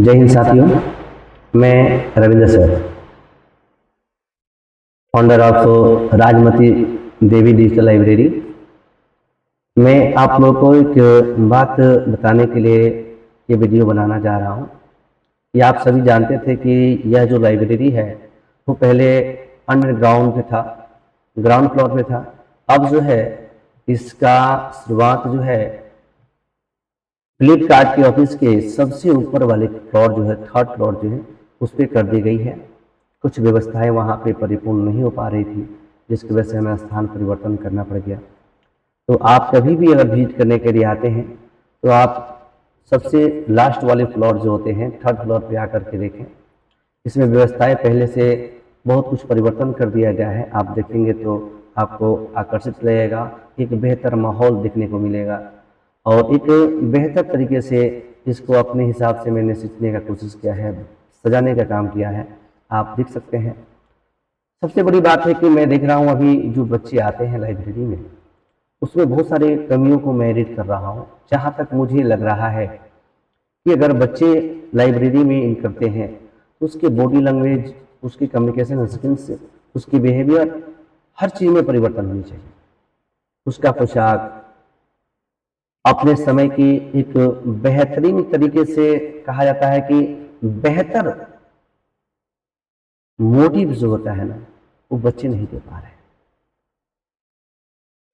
जय हिंद साथियों, मैं Ravindra sir, founder of Rajmati Devi digital library. मैं आप लोगों को एक बात बताने के लिए ये वीडियो बनाना चाह रहा हूँ कि आप सभी जानते थे कि यह जो लाइब्रेरी है वो पहले अंडरग्राउंड पे था, ग्राउंड फ्लोर पे था। अब जो है इसका शुरुआत जो है फ्लिपकार्ट के ऑफिस के सबसे ऊपर वाले फ्लोर जो है, थर्ड फ्लोर जो है, उस पर कर दी गई है। कुछ व्यवस्थाएं वहाँ पे परिपूर्ण नहीं हो पा रही थी, जिसकी वजह से हमें स्थान परिवर्तन करना पड़ गया। तो आप कभी भी अगर विजिट करने के लिए आते हैं तो आप सबसे लास्ट वाले फ्लोर जो होते हैं, थर्ड फ्लोर पे आकर के देखें। इसमें व्यवस्थाएं पहले से बहुत कुछ परिवर्तन कर दिया गया है। आप देखेंगे तो आपको आकर्षित लगेगा, एक बेहतर माहौल देखने को मिलेगा और एक बेहतर तरीके से इसको अपने हिसाब से मैंने सीखने का कोशिश किया है, सजाने का काम किया है, आप देख सकते हैं। सबसे बड़ी बात है कि मैं देख रहा हूँ अभी जो बच्चे आते हैं लाइब्रेरी में, उसमें बहुत सारे कमियों को मैं एडिट कर रहा हूँ। जहाँ तक मुझे लग रहा है कि अगर बच्चे लाइब्रेरी में इन करते हैं तो उसके बॉडी लैंग्वेज, उसकी कम्युनिकेशन स्किल्स, उसकी बिहेवियर, हर चीज़ में परिवर्तन होनी चाहिए। उसका पोशाक, अपने समय की एक बेहतरीन तरीके से कहा जाता है कि बेहतर मोटिव जो होता है ना, वो बच्चे नहीं दे पा रहे।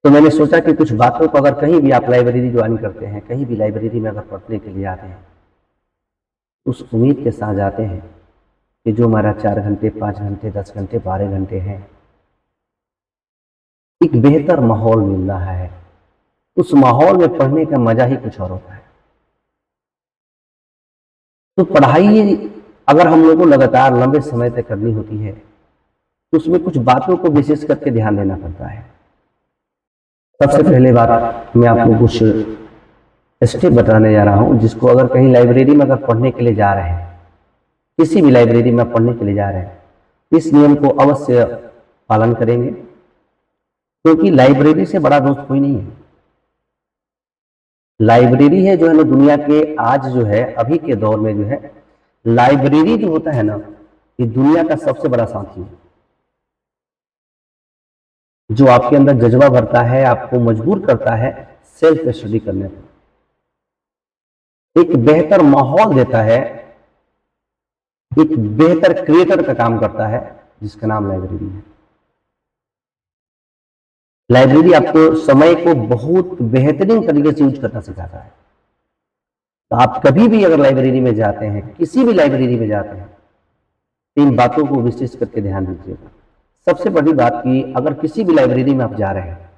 तो मैंने सोचा कि कुछ बातों को, अगर कहीं भी आप लाइब्रेरी ज्वाइन करते हैं, कहीं भी लाइब्रेरी में अगर पढ़ने के लिए आते हैं, उस उम्मीद के साथ जाते हैं कि जो हमारा 4 घंटे, 5 घंटे, 10 घंटे, 12 घंटे हैं, एक बेहतर माहौल मिल रहा है। उस माहौल में पढ़ने का मजा ही कुछ और होता है। तो पढ़ाई अगर हम लोगों को लगातार लंबे समय तक करनी होती है तो उसमें कुछ बातों को विशेष करके ध्यान देना पड़ता है। सबसे पहले बात, मैं आपको कुछ स्टेप बताने जा रहा हूं, जिसको अगर कहीं लाइब्रेरी में अगर पढ़ने के लिए जा रहे हैं, किसी भी लाइब्रेरी में पढ़ने के लिए जा रहे हैं, इस नियम को अवश्य पालन करेंगे, क्योंकि लाइब्रेरी से बड़ा दोस्त कोई नहीं है। लाइब्रेरी है जो है ना, दुनिया के आज जो है, अभी के दौर में जो है, लाइब्रेरी जो होता है ना, ये दुनिया का सबसे बड़ा साथी है, जो आपके अंदर जज्बा भरता है, आपको मजबूर करता है सेल्फ स्टडी करने पर, एक बेहतर माहौल देता है, एक बेहतर क्रिएटर का काम करता है, जिसका नाम लाइब्रेरी है। लाइब्रेरी आपको समय को बहुत बेहतरीन तरीके से यूज करना सिखाता है। तो आप कभी भी अगर लाइब्रेरी में जाते हैं, किसी भी लाइब्रेरी में जाते हैं, इन बातों को विशेष करके ध्यान दीजिएगा। सबसे बड़ी बात कि अगर किसी भी लाइब्रेरी में आप जा रहे हैं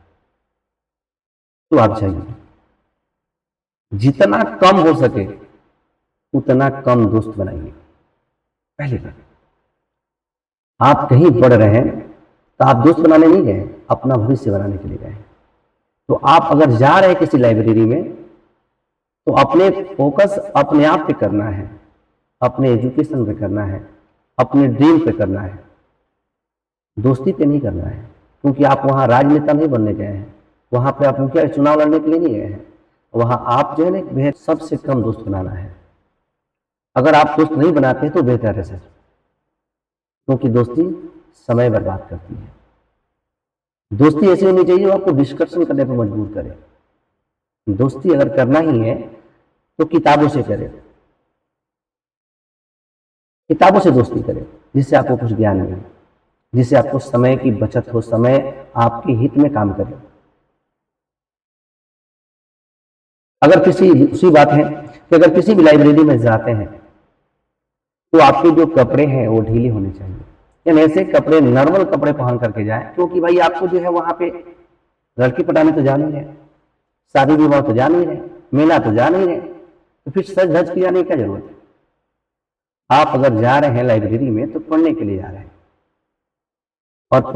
तो आप जाइए, जितना कम हो सके उतना कम दोस्त बनाइए। पहली बात, आप कहीं पढ़ रहे हैं तो आप दोस्त बनाने नहीं गए, अपना भविष्य बनाने के लिए गए। तो आप अगर जा रहे हैं किसी लाइब्रेरी में तो अपने फोकस अपने आप पे करना है, अपने एजुकेशन पे करना है, अपने ड्रीम पे करना है, दोस्ती पे नहीं करना है। क्योंकि आप वहां राजनेता नहीं बनने गए हैं, वहां पे आप मुखिया चुनाव लड़ने के लिए नहीं गए हैं। वहां आप जो है ना, सबसे कम दोस्त बनाना है। अगर आप दोस्त नहीं बनाते तो बेहतर है सर, क्योंकि दोस्ती समय बर्बाद करती है। दोस्ती ऐसी होनी चाहिए जो आपको डिस्कशन करने पर मजबूर करे। दोस्ती अगर करना ही है तो किताबों से करें, किताबों से दोस्ती करें, जिससे आपको कुछ ज्ञान मिले, जिससे आपको समय की बचत हो, समय आपके हित में काम करे। अगर दूसरी बात है कि अगर किसी भी लाइब्रेरी में जाते हैं तो आपके जो कपड़े हैं वो ढीले होने चाहिए, यानी ऐसे कपड़े, नॉर्मल कपड़े पहन करके जाएं, क्योंकि भाई आपको जो है वहां पे लड़की पटाने तो जा नहीं रहे, शादी विवाह तो जा नहीं रहे, मेला तो जा नहीं रहे, तो फिर सज धज के जाने की क्या जरूरत है। आप अगर जा रहे हैं लाइब्रेरी में तो पढ़ने के लिए जा रहे हैं, और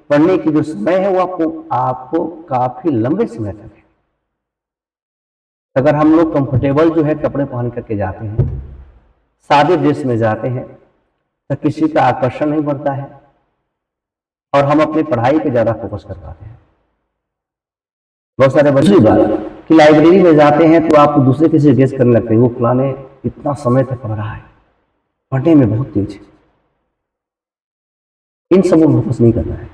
पढ़ने की जो समय है वो आपको काफी लंबे समय तक है। अगर हम लोग कंफर्टेबल जो है कपड़े पहन करके जाते हैं, सादे ड्रेस में जाते हैं, तो किसी का आकर्षण नहीं बढ़ता है और हम अपनी पढ़ाई पे ज्यादा फोकस कर पाते हैं। बहुत सारे बच्चे बात कि लाइब्रेरी में जाते हैं तो आप दूसरे किसी गेस करने लगते हैं, वो फलाने इतना समय तक पढ़ रहा है, पढ़ने में बहुत तेज है, इन सब को फोकस नहीं करना है।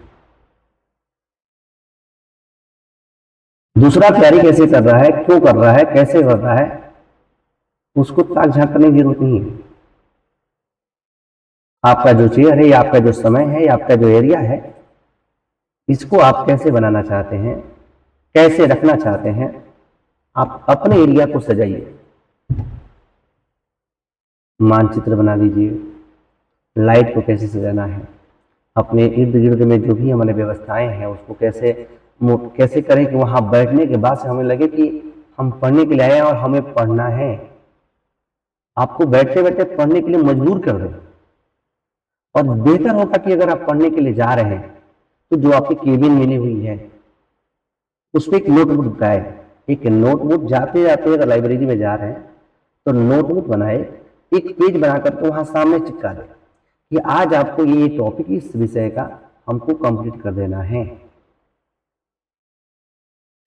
दूसरा तैयारी कैसे कर रहा है, क्यों कर रहा है, कैसे कर रहा है, उसको ताक झांक करने की जरूरत नहीं है। आपका जो चेयर है, या आपका जो समय है, या आपका जो एरिया है, इसको आप कैसे बनाना चाहते हैं, कैसे रखना चाहते हैं, आप अपने एरिया को सजाइए, मानचित्र बना लीजिए, लाइट को कैसे सजाना है, अपने इर्द गिर्द में जो भी हमारे व्यवस्थाएं हैं उसको कैसे कैसे करें कि वहां बैठने के बाद से हमें लगे कि हम पढ़ने के लिए आए हैं और हमें पढ़ना है। आपको बैठते बैठते पढ़ने के लिए मजबूर कर दे। और बेहतर होगा कि अगर आप पढ़ने के लिए जा रहे हैं तो जो आपकी केबिन मिली हुई है उस पर एक नोटबुक बनाए, एक नोटबुक जाते जाते अगर लाइब्रेरी में जा रहे हैं तो नोटबुक बनाए, एक पेज बनाकर के वहां सामने चिपका दे कि आज आपको ये टॉपिक इस विषय का हमको कंप्लीट कर देना है।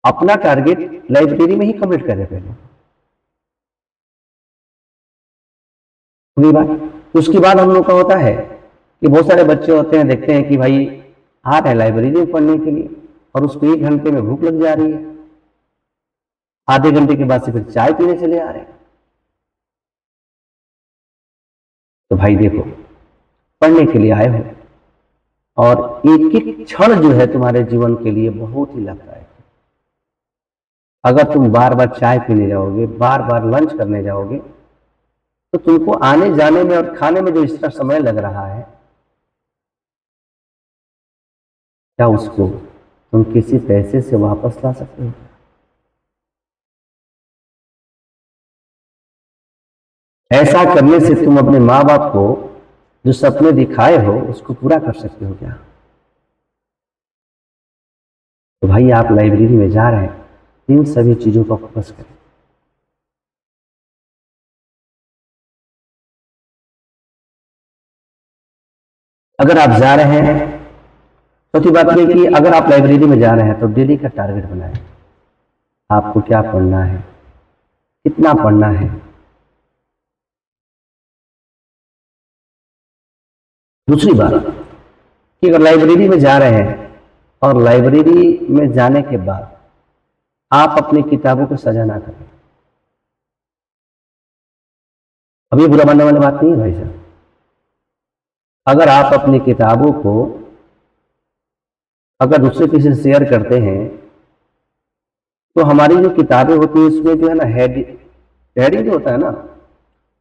अपना टारगेट लाइब्रेरी में ही कंप्लीट करें पहले, बात। उसके बाद हम लोग का होता है कि बहुत सारे बच्चे होते हैं, देखते हैं कि भाई आ रहे हैं लाइब्रेरी में पढ़ने के लिए और उसको 1 घंटे में भूख लग जा रही है, आधे घंटे के बाद से फिर चाय पीने चले आ रहे हैं। तो भाई देखो, पढ़ने के लिए आए हो और एक एक क्षण जो है तुम्हारे जीवन के लिए बहुत ही लाभदायक है। अगर तुम बार बार चाय पीने जाओगे, बार बार लंच करने जाओगे, तो तुमको आने जाने में और खाने में जो इसका समय लग रहा है, क्या उसको तुम किसी पैसे से वापस ला सकते हो? ऐसा करने से तुम अपने माँ बाप को जो सपने दिखाए हो उसको पूरा कर सकते हो क्या? तो भाई आप लाइब्रेरी में जा रहे हैं, इन सभी चीजों पर फोकस करें। अगर आप जा रहे हैं, चौथी बात यह कि अगर आप लाइब्रेरी में जा रहे हैं तो डेली का टारगेट बनाएं। आपको क्या पढ़ना है, कितना पढ़ना है। दूसरी बात कि अगर लाइब्रेरी में जा रहे हैं और लाइब्रेरी में जाने के बाद आप अपनी किताबों को सजा ना करें। अब ये बुरा मानने वाली बात नहीं है भाई साहब। अगर आप अपनी किताबों को अगर दूसरे किसी से शेयर करते हैं तो हमारी जो किताबें होती है उसमें जो है ना हेडिंग जो होता है ना,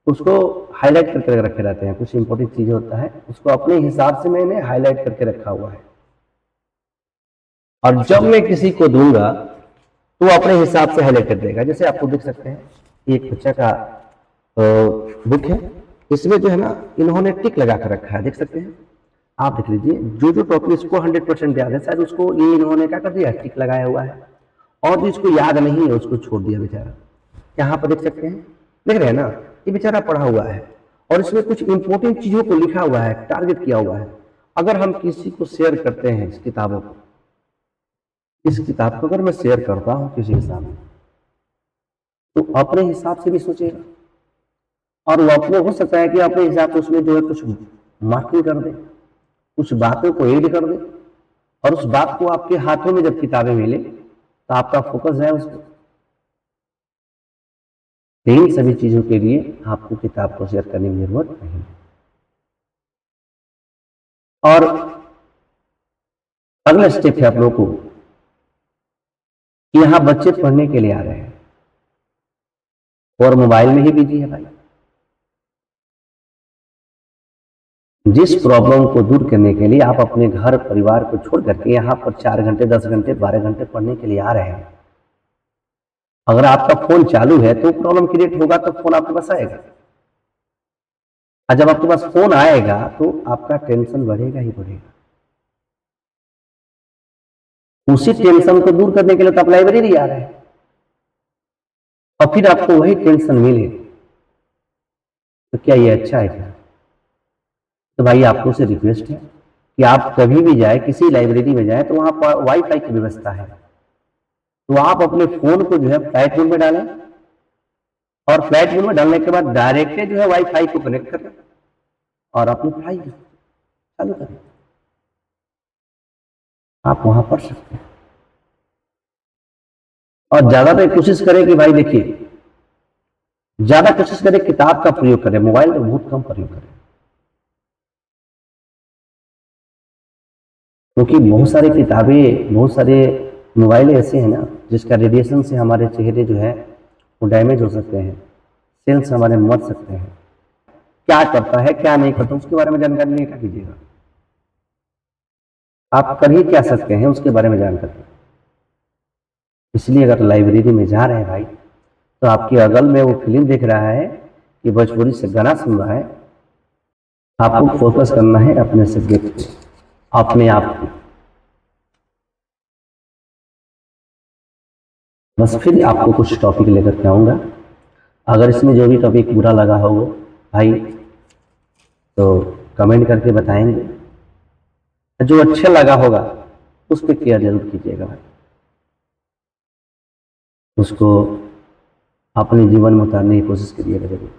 उसको हाईलाइट करके रखे रहते हैं। कुछ इंपॉर्टेंट चीजें होता है उसको अपने हिसाब से मैंने हाईलाइट करके रखा हुआ है, और जब मैं किसी को दूंगा तो वो अपने हिसाब से हाईलाइट कर देगा। जैसे आपको देख सकते हैं, एक बच्चा का बुक है, इसमें जो है ना इन्होंने टिक लगा कर रखा है, देख सकते हैं आप। देख लीजिए, जो जो टॉपिक इसको 100% याद है शायद उसको ये इन्होंने क्या कर दिया, टिक लगाया हुआ है, और जिसको याद नहीं है उसको छोड़ दिया बेचारा। यहाँ पर देख सकते हैं, देख रहे हैं ना, ये बेचारा पढ़ा हुआ है और इसमें कुछ इंपॉर्टेंट चीजों को लिखा हुआ है, टारगेट किया हुआ है। अगर हम किसी को शेयर करते हैं इस किताबों को, इस किताब को अगर मैं शेयर करता हूं किसी के सामने, तो अपने हिसाब से भी सोचेगा और वो अपने हो सकता है कि अपने हिसाब से उसमें जो है कुछ मार्किंग कर दे, कुछ बातों को ऐड कर दे, और उस बात को आपके हाथों में जब किताबें मिले तो आपका फोकस है उस पर। इन सभी चीजों के लिए आपको किताब को शेयर करने की जरूरत नहीं। और अगला स्टेप है आप लोगों को कि यहां बच्चे पढ़ने के लिए आ रहे हैं और मोबाइल में ही बिजी है भाई। जिस प्रॉब्लम को दूर करने के लिए आप अपने घर परिवार को छोड़ करके यहाँ पर 4 घंटे 10 घंटे 12 घंटे पढ़ने के लिए आ रहे हैं, अगर आपका फोन चालू है तो प्रॉब्लम क्रिएट होगा, तो फोन आपके पास आएगा, और जब आपके पास फोन आएगा तो आपका टेंशन बढ़ेगा ही बढ़ेगा। उसी टेंशन को दूर करने के लिए तो आप लाइब्रेरी आ रहे हैं, और फिर आपको वही टेंशन मिले तो क्या ये अच्छा है क्या? तो भाई आपको से रिक्वेस्ट है कि आप कभी भी जाए, किसी लाइब्रेरी में जाए तो वहां पर वाईफाई की व्यवस्था है, तो आप अपने फोन को जो है फ्लाइट मोड में डालें और फ्लाइट मोड में डालने के बाद डायरेक्ट जो है वाईफाई को कनेक्ट करें और अपनी पढ़ाई चालू करें, आप वहां पढ़ सकते हैं। और ज्यादातर कोशिश करें कि भाई देखिए, ज्यादा कोशिश करें किताब का प्रयोग करें, मोबाइल का बहुत कम प्रयोग करें, क्योंकि बहुत सारी किताबें, बहुत सारे मोबाइल ऐसे हैं ना जिसका रेडिएशन से हमारे चेहरे जो है वो डैमेज हो सकते हैं, सेल्स हमारे मर सकते हैं। क्या करता है क्या नहीं करता उसके बारे में जानकारी नहीं, क्या कीजिएगा, आप कर ही क्या सकते हैं उसके बारे में जानकारी। इसलिए अगर लाइब्रेरी में जा रहे हैं भाई, तो आपके अगल में वो फिल्म देख रहा है कि भोजपुरी से गाना सुन रहा है, आपको फोकस करना है अपने सब्जेक्ट पे, अपने आप को। बस फिर आपको कुछ टॉपिक लेकर के आऊँगा, अगर इसमें जो भी टॉपिक बुरा लगा हो भाई तो कमेंट करके बताएंगे, जो अच्छा लगा होगा उस पर केयर जरूर कीजिएगा भाई, उसको अपने जीवन में उतारने की कोशिश करिएगा जरूर।